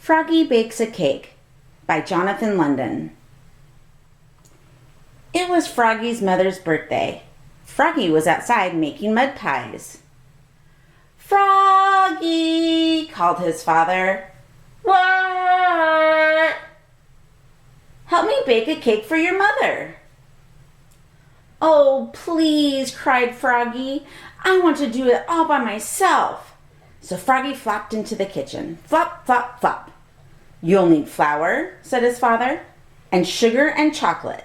Froggy Bakes a Cake by Jonathan London. It was Froggy's mother's birthday. Froggy was outside making mud pies. "Froggy!" called his father. "What?" "Help me bake a cake for your mother." "Oh, please," cried Froggy. "I want to do it all by myself." So Froggy flopped into the kitchen. Flop, flop, flop. "You'll need flour," said his father, "and sugar and chocolate."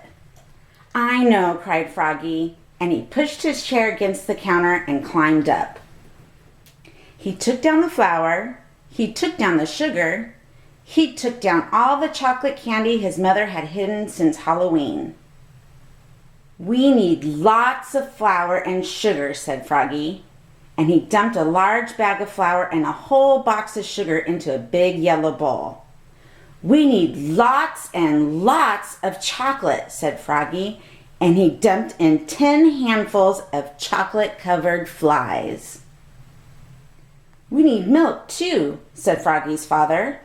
"I know," cried Froggy, and he pushed his chair against the counter and climbed up. He took down the flour, he took down the sugar, he took down all the chocolate candy his mother had hidden since Halloween. "We need lots of flour and sugar," said Froggy, and he dumped a large bag of flour and a whole box of sugar into a big yellow bowl. "We need lots and lots of chocolate," said Froggy, and he dumped in 10 handfuls of chocolate-covered flies. "We need milk, too," said Froggy's father.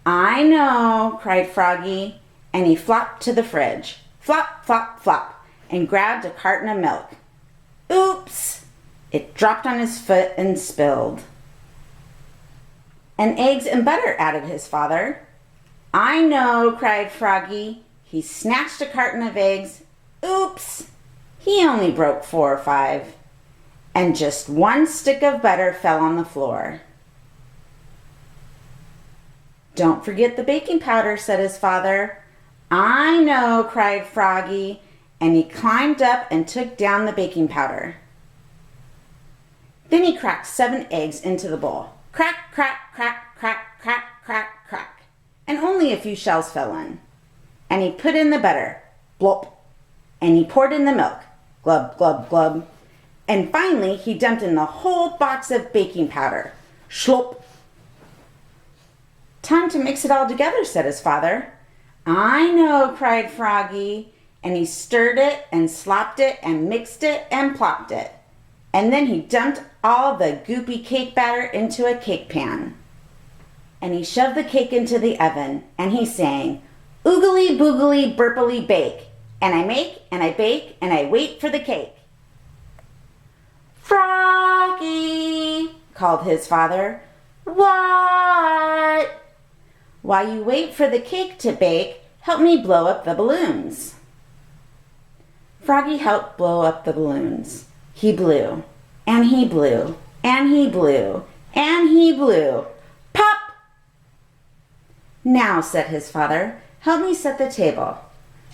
"I know," cried Froggy, and he flopped to the fridge. Flop, flop, flop, and grabbed a carton of milk. Oops! It dropped on his foot and spilled. "And eggs and butter," added his father. "I know," cried Froggy. He snatched a carton of eggs. Oops! He only broke 4 or 5. And just 1 stick of butter fell on the floor. "Don't forget the baking powder," said his father. "I know," cried Froggy, and he climbed up and took down the baking powder. Then he cracked 7 eggs into the bowl. Crack, crack, crack, crack, crack, crack, crack. And only a few shells fell in. And he put in the butter. Blop. And he poured in the milk. Glub, glub, glub. And finally, he dumped in the whole box of baking powder. Schlop. "Time to mix it all together," said his father. "I know," cried Froggy, and he stirred it and slopped it and mixed it and plopped it. And then he dumped all the goopy cake batter into a cake pan. And he shoved the cake into the oven, and he sang, "Oogly boogly burpily bake, and I make and I bake and I wait for the cake." "Froggy!" called his father. "What?" "While you wait for the cake to bake, help me blow up the balloons." Froggy helped blow up the balloons. He blew, and he blew, and he blew, and he blew. Pop! "Now," said his father, "help me set the table."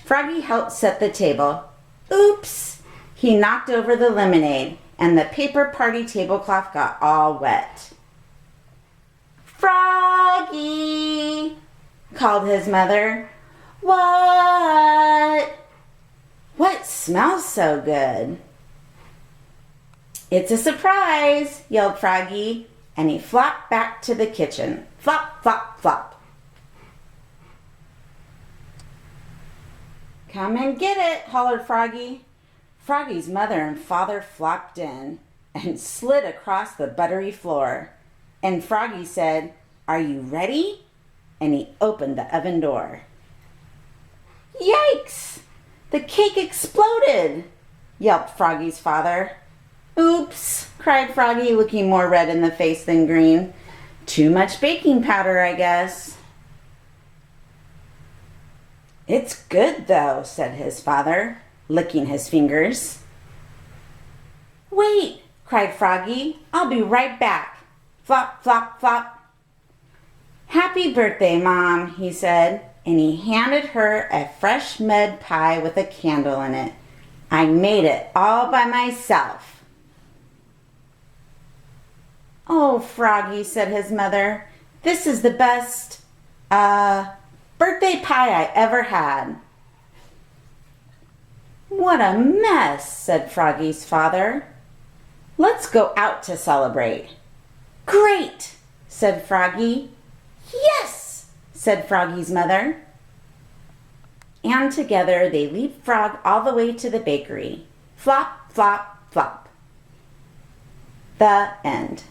Froggy helped set the table. Oops! He knocked over the lemonade, and the paper party tablecloth got all wet. "Froggy!" called his mother. "What?" "What smells so good?" "It's a surprise," yelled Froggy, and he flopped back to the kitchen. Flop, flop, flop. "Come and get it," hollered Froggy. Froggy's mother and father flopped in and slid across the buttery floor. And Froggy said, "Are you ready?" And he opened the oven door. "Yikes! The cake exploded!" yelped Froggy's father. "Oops!" cried Froggy, looking more red in the face than green. "Too much baking powder, I guess." "It's good, though," said his father, licking his fingers. "Wait!" cried Froggy. "I'll be right back." Flop, flop, flop. "Happy birthday, Mom," he said, and he handed her a fresh mud pie with a candle in it. "I made it all by myself." "Oh, Froggy," said his mother, "this is the best, birthday pie I ever had." "What a mess," said Froggy's father. "Let's go out to celebrate." "Great," said Froggy. "Yes," said Froggy's mother. And together they leapfrogged all the way to the bakery. Flop, flop, flop. The end.